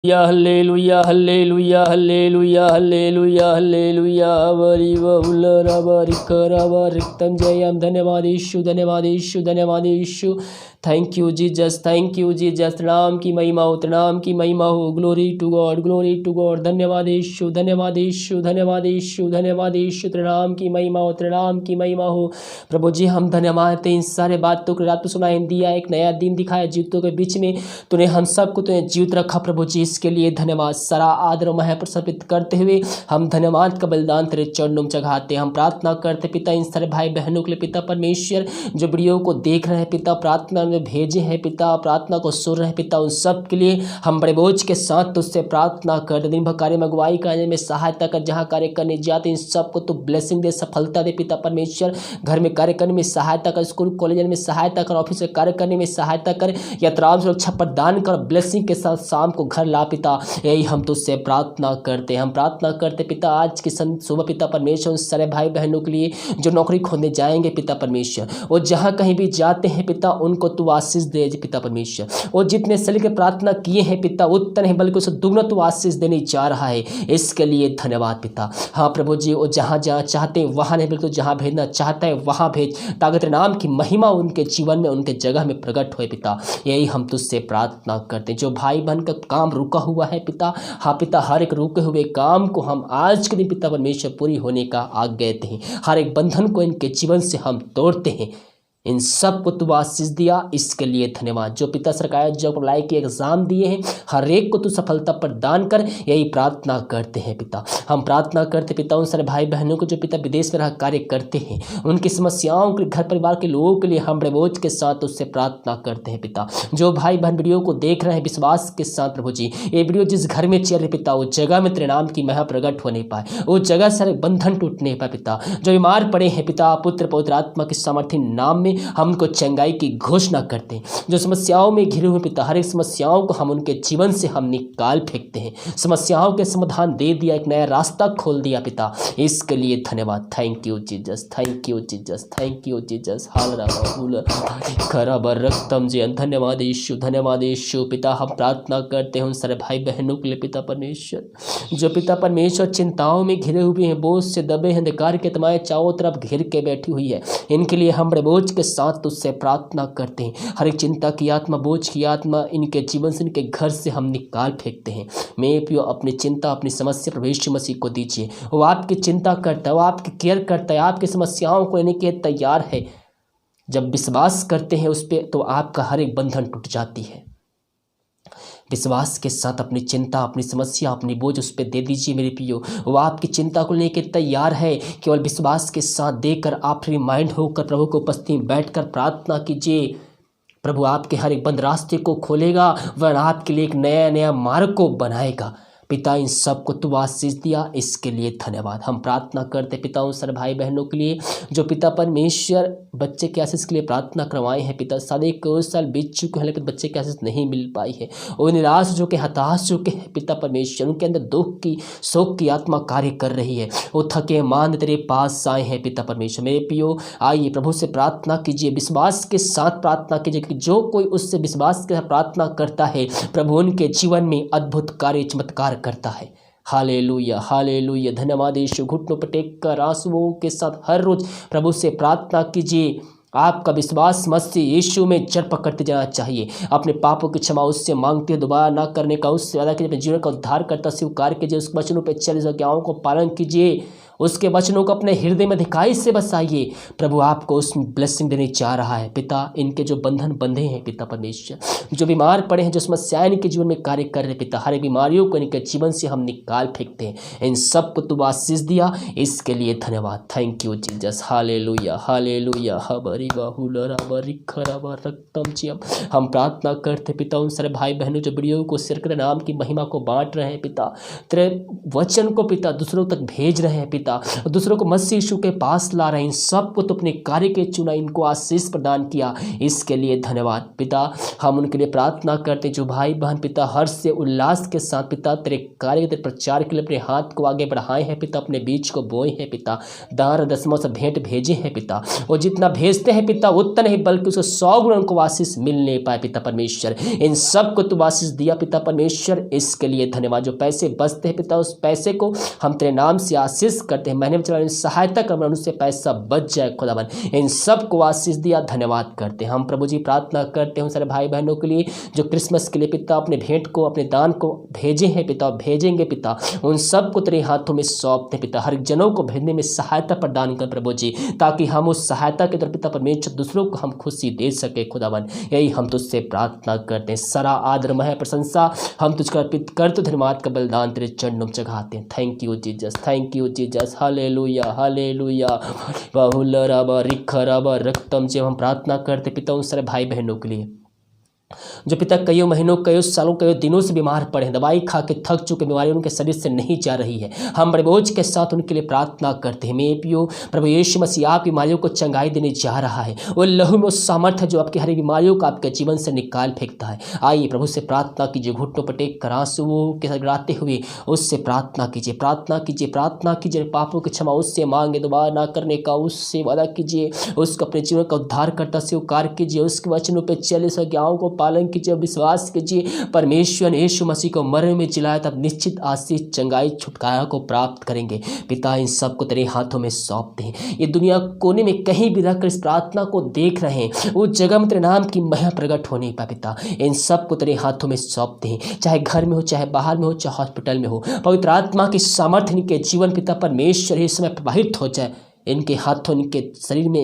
Hallelujah hallelujah hallelujah hallelujah hallelujah वरी वहुलरवरि करवरिक्तं जयं धन्यवादेशु धन्यवादेशु धन्यवादेशु। Thank you Jesus. नाम की महिमा हो, नाम की महिमा हो। Glory to God, glory to God. धन्यवादेशु धन्यवादेशु धन्यवादेशु धन्यवादेशु। नाम की महिमा हो, नाम की महिमा हो। प्रभु जी हम धन्यवाद देते इन सारे बातों को रात को सुनाई दिया, एक नया दिन दिखाया जीवितों के बीच में। तूने हम सबको तूने जीवित रखा प्रभु जी, इसके लिए धन्यवाद। सारा आदर और महत्व समर्पित करते हुए हम धन्यवाद का बलिदान तेरे चरणों में चढ़ाते। हम प्रार्थना करते पिता इन सारे भाई बहनों के लिए पिता परमेश्वर, जो वीडियो को देख रहे हैं पिता, प्रार्थना में भेजे हैं पिता, प्रार्थना को सुन रहे हैं पिता, उन सब के लिए हम बड़े बोझ के साथ तुझसे प्रार्थना करते। दिन भर कार्य में अगुवाई करने में सहायता कर, जहाँ कार्य करने जाते इन सबको तो ब्लेसिंग दे, सफलता दे पिता परमेश्वर। घर में कार्य करने में सहायता कर, स्कूल कॉलेज में सहायता कर, ऑफिस में कार्य करने में सहायता कर, यात्राओं सुरक्षा प्रदान कर, ब्लेसिंग के साथ शाम को घर ला पिता। यही हम तुझसे प्रार्थना करते हैं। हम प्रार्थना करते पिता आज के सुबह पिता परमेश्वर, उन सारे भाई बहनों के लिए जो नौकरी खोजने जाएंगे पिता परमेश्वर, वो जहाँ कहीं भी जाते हैं पिता उनको तू आशीष दे पिता परमेश्वर। वो जितने सली के प्रार्थना किए हैं पिता उतने ही बल्कि उसे दुगना तू आशीष देने जा रहा है, इसके लिए धन्यवाद पिता। हाँ प्रभु जी, वो जहाँ जहाँ चाहते हैं वहाँ नहीं, बिल्कुल जहाँ भेजना चाहता है वहाँ भेज, ताकि तेरे नाम की महिमा उनके जीवन में उनके जगह में प्रकट हो पिता। यही हम तुझसे प्रार्थना करते हैं। जो भाई बहन का काम रुका हुआ है पिता, हाँ पिता, हर एक रुके हुए काम को हम आज के दिन पिता परमेश्वर पूरी होने का आज्ञा देते हैं। हर एक बंधन को इनके जीवन से हम तोड़ते हैं। इन सब को तू आशीष दिया, इसके लिए धन्यवाद। जो पिता सरकार जो अप्लाई के एग्जाम दिए हैं हर एक को तू सफलता प्रदान कर, यही प्रार्थना करते हैं पिता। हम प्रार्थना करते पिता उन सारे भाई बहनों को जो पिता विदेश में रह कार्य करते हैं, उनकी समस्याओं के घर परिवार के लोगों के लिए हम बड़े बोझ के साथ उससे प्रार्थना करते हैं पिता। जो भाई बहन वीडियो को देख रहे हैं विश्वास के साथ प्रभु जी, ये वीडियो जिस घर में चल रही पिता उस जगह में तेरे नाम की महा प्रकट होने पाए, उस जगह सारे बंधन टूटने पाए पिता। जो बीमार पड़े हैं पिता, पुत्र पवित्र आत्मा के सामर्थ्य नाम में हमको चंगाई की घोषणा करते हैं। जो समस्याओं में घिरे हुए पिता, हर एक समस्याओं को हम उनके जीवन से हम निकाल फेंकते हैं। समस्याओं के समाधान दे दिया, एक नया रास्ता खोल दिया पिता, इसके लिए धन्यवाद। Thank you Jesus, thank you Jesus, thank you Jesus. रक्तम जयन। धन्यवाद यीशु, धन्यवाद यीशु। पिता हम प्रार्थना करते हैं उन सारे भाई बहनों के लिए पिता परमेश्वर, जो पिता परमेश्वर चिंताओं में घिरे हुए हैं, बोझ से दबे हैं, अंधकार के तमाए चारों तरफ घिर के बैठी हुई है, इनके लिए हम बड़े बोझ के साथ तुझसे प्रार्थना करते हैं। हर एक चिंता की आत्मा, बोझ की आत्मा इनके जीवन से, इनके घर से हम निकाल फेंकते हैं। मैं पियो अपनी चिंता, अपनी समस्या प्रभु यीशु मसीह को दीजिए। वो आपकी चिंता करता है, वो आपकी केयर करता है, आपकी समस्याओं को लेने के तैयार है। जब विश्वास करते हैं उस पर तो आपका हर एक बंधन टूट जाती है। विश्वास के साथ अपनी चिंता, अपनी समस्या, अपनी बोझ उस पर दे दीजिए मेरे पियो। वो आपकी चिंता को लेकर तैयार है। केवल विश्वास के साथ देकर आप रिमाइंड होकर प्रभु को उपस्थिति में बैठकर प्रार्थना कीजिए। प्रभु आपके हर एक बंद रास्ते को खोलेगा, वह आपके लिए एक नया नया मार्ग को बनाएगा। पिता इन सब को तू आशीष दिया, इसके लिए धन्यवाद। हम प्रार्थना करते पिता उन सारे भाई बहनों के लिए जो पिता परमेश्वर बच्चे के आशीष के लिए प्रार्थना करवाए हैं पिता। साढ़े 1 साल बीत चुके हैं लेकिन बच्चे की आशीष नहीं मिल पाई है। वो निराश जो के हताश चुके हैं पिता परमेश्वर, उनके अंदर दुख की शोक की आत्मा कार्य कर रही है। वो थके मान तेरे पास आए हैं पिता परमेश्वर। मेरे पियो आइए प्रभु से प्रार्थना कीजिए, विश्वास के साथ प्रार्थना कीजिए कि जो कोई उससे विश्वास के साथ प्रार्थना करता है प्रभु उनके जीवन में अद्भुत कार्य चमत्कार करता है। Hallelujah, hallelujah. धन्यवाद यीशु। घुटनों पर टेक कर आंसुओं के साथ हर रोज प्रभु से प्रार्थना कीजिए। आपका विश्वास मसीह यीशु में जड़ पकड़ते जाना चाहिए। अपने पापों की क्षमा उससे मांगते हैं, दोबारा ना करने का उससे वादा कीजिए। अपने जीवन का उद्धार करता स्वीकार कीजिए, उस वचनों पर चले, आज्ञाओं को पालन कीजिए, उसके वचनों को अपने हृदय में अधिकाई से बसाइए। प्रभु आपको उसमें ब्लेसिंग देने जा रहा है पिता। इनके जो बंधन बंधे हैं पिता परमेश्वर, जो बीमार पड़े हैं, जो समस्याएं इनके जीवन में कार्य कर रहे पिता, हर बीमारियों को इनके जीवन से हम निकाल फेंकते हैं। इन सब को तू आशीष दिया, इसके लिए धन्यवाद। Thank you Jesus. Hallelujah, hallelujah. हम प्रार्थना करते पिता उन सारे भाई बहनों जो वीडियो को शेयर कर नाम की महिमा को बांट रहे हैं पिता, तेरे वचन को पिता दूसरों तक भेज रहे हैं पिता, पिता, दूसरों को मसीह यीशु के पास ला रहे हैं, इन सबको तो अपने कार्य के चुना, इनको आशीष प्रदान किया, इसके लिए धन्यवाद पिता। हम उनके लिए प्रार्थना करते जो भाई बहन पिता हर्ष से उल्लास के साथ पिता तेरे कार्य तेरे प्रचार के लिए अपने हाथ को आगे बढ़ाए हैं पिता, अपने बीच को बोए हैं पिता, दान दसमों से भेंट भेजे हैं पिता, और जितना भेजते हैं पिता उतना नहीं बल्कि उसको 100 गुना उनको आशीष मिल नहीं पाए पिता परमेश्वर, इन सब को तू आशीष दिया पिता परमेश्वर, इसके लिए धन्यवाद। जो पैसे बचते हैं पिता उस पैसे को हम तेरे नाम से आशीष करते हैं, महीने में चलाने सहायता कर उनसे पैसा बच जाए खुदावन, इन सब को आशीष दिया, धन्यवाद करते हैं। हम प्रभु जी प्रार्थना करते हैं सारे भाई बहनों के लिए जो क्रिसमस के लिए पिता अपने भेंट को अपने दान को भेजे हैं पिता, भेजेंगे पिता, उन सब को तेरे हाथों में सौंपते हैं पिता, हर जनों को भेजने में सहायता प्रदान कर प्रभु जी, ताकि हम उस सहायता के द्वारा पिता परमेश्वर दूसरों को हम खुशी दे सके खुदावन, यही हम तुझसे प्रार्थना करते हैं। सारा आदर मह प्रशंसा हम तुझको अर्पित करते, धन्यवाद का बलिदान तेरे चरणों में चढ़ाते हैं। Thank you Jesus, thank you Jesus, hallelujah hallelujah. बहुलराबा रिखराबा रक्तम जब हम प्रार्थना करते पिता उन सारे भाई बहनों के लिए जो पिता कई महीनों कई सालों कई दिनों से बीमार पड़े हैं, दवाई खा के थक चुके, बीमारी उनके शरीर से नहीं जा रही है, हम बड़े बोझ के साथ उनके लिए प्रार्थना करते हैं। मैं पियो प्रभु यीशु मसीह आप बीमारियों को चंगाई देने जा रहा है, वो लहू में उस सामर्थ्य जो आपकी हर बीमारियों को आपके जीवन से निकाल फेंकता है। आइए प्रभु से प्रार्थना कीजिए, घुटनों पर टेक कर आंसुओं के साथ गिराते हुए उससे प्रार्थना कीजिए, प्रार्थना कीजिए, प्रार्थना कीजिए, पापों की क्षमा उससे मांगे, दोबारा ना करने का उससे वादा कीजिए, उसको अपने जीवन का उद्धार करता स्वीकार कीजिए, उसके वचनों पर चले आज्ञाओं को पालन कीजिए, विश्वास कीजिए परमेश्वर ने यीशु मसीह को मरने में जिलाया, तब निश्चित आशीष चंगाई छुटकारा को प्राप्त करेंगे। पिता इन सब को तेरे हाथों में सौंपते हैं, ये दुनिया कोने में कहीं भी रहकर इस प्रार्थना को देख रहे हैं, वो जगह में तेरे नाम की महिमा प्रकट होने पाए पिता, इन सब को तेरे हाथों में सौंपते हैं, चाहे घर में हो, चाहे बाहर में हो, चाहे हॉस्पिटल में हो, पवित्र आत्मा की सामर्थ्य इनके जीवन पिता परमेश्वर इस समय प्रवाहित हो जाए, इनके हाथों इनके शरीर में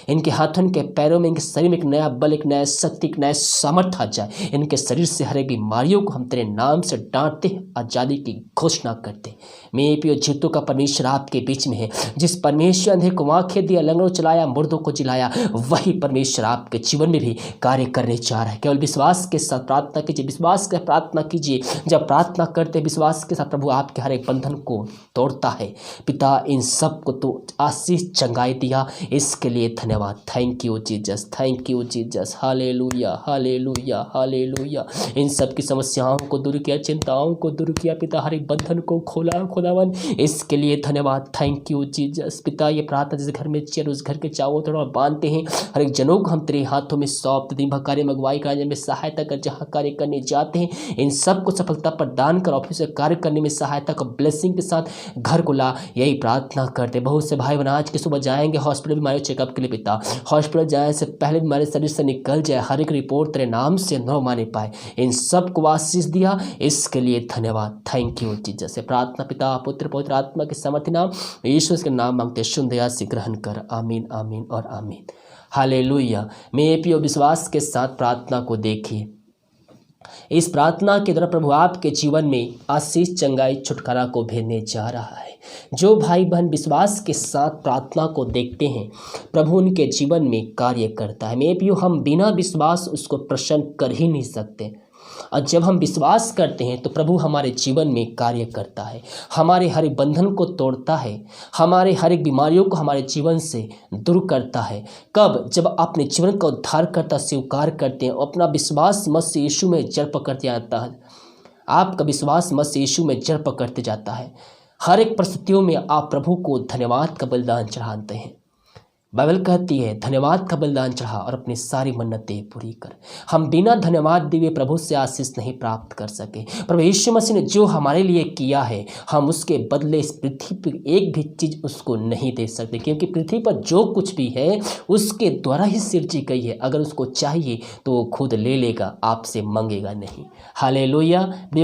इनके हाथों इनके पैरों में इनके शरीर में एक नया बल, एक नया शक्ति, एक नया सामर्थ्य आ जाए, इनके शरीर से हर एक बीमारियों को हम तेरे नाम से डांटते हैं, आज़ादी की घोषणा करते हैं। मेरे प्रिय जीतों का परमेश्वर आपके बीच में है, जिस परमेश्वर अंधे को आंखें दिया, लंगड़ों चलाया, मुर्दों को जिलाया, वही परमेश्वर आपके जीवन में भी कार्य करने जा रहा है। केवल विश्वास के साथ प्रार्थना कीजिए, विश्वास के प्रार्थना कीजिए, जब प्रार्थना करते विश्वास के साथ प्रभु आपके हर एक बंधन को तोड़ता है। पिता इन सब को तो आशीष चंगाई दिया, इसके लिए धन्यवाद। Thank you Jesus, thank you Jesus, hallelujah hallelujah hallelujah. इन सब की समस्याओं को दूर किया, चिंताओं को दूर किया पिता, हर एक बंधन को खोला खुदावन, इसके लिए धन्यवाद। Thank you Jesus. पिता ये प्रार्थना जिस घर में चेयर उस घर के चारों तरफ बांधते हैं, हर एक जनों को हम तेरे हाथों में सौंप दिन भर कार्य मंगवाई कार्य में सहायता कर, जहाँ कार्य करने जाते हैं इन सब को सफलता प्रदान कर, ऑफिस से कार्य करने में सहायता का ब्लेसिंग के साथ घर को ला, यही प्रार्थना करते। बहुत से भाई बहन आज के सुबह जाएंगे हॉस्पिटल बीमारी चेकअप के लिए पिता, हॉस्पिटल जाने से पहले बीमारी शरीर से निकल जाए, हर एक रिपोर्ट तेरे नाम से न माने पाए, इन सब को आशीष दिया, इसके लिए धन्यवाद। Thank you Jesus. से प्रार्थना पिता पुत्र पवित्र आत्मा के समर्थी नाम यीशु के नाम मांगते, शुद्ध दया से ग्रहण कर। आमीन आमीन और आमीन। हालेलुया। मेरे प्रिय विश्वास के साथ प्रार्थना को देखिए, इस प्रार्थना के द्वारा प्रभु आपके जीवन में आशीष चंगाई छुटकारा को भेजने जा रहा है। जो भाई बहन विश्वास के साथ प्रार्थना को देखते हैं, प्रभु उनके जीवन में कार्य करता है। मेरे प्रियो हम बिना विश्वास उसको प्रसन्न कर ही नहीं सकते, और जब हम विश्वास करते हैं तो प्रभु हमारे जीवन में कार्य करता है, हमारे हर एक बंधन को तोड़ता है, हमारे हर एक बीमारियों को हमारे जीवन से दूर करता है। कब? जब अपने जीवन का उद्धार करता स्वीकार करते हैं, अपना विश्वास मसीह यीशु में जड़ पकड़ते जाता है, आपका विश्वास मसीह यीशु में जड़ पकड़ते जाता है। हर एक परिस्थितियों में आप प्रभु को धन्यवाद का बलिदान चढ़ाते हैं। बाइबल कहती है धन्यवाद का बलिदान चढ़ा और अपनी सारी मन्नतें पूरी कर। हम बिना धन्यवाद दिए प्रभु से आशीष नहीं प्राप्त कर सके। प्रभु यीशु मसीह ने जो हमारे लिए किया है, हम उसके बदले इस पृथ्वी पर एक भी चीज़ उसको नहीं दे सकते, क्योंकि पृथ्वी पर जो कुछ भी है उसके द्वारा ही सृजी गई है। अगर उसको चाहिए तो वो खुद ले लेगा, आपसे मांगेगा नहीं। हालेलुया।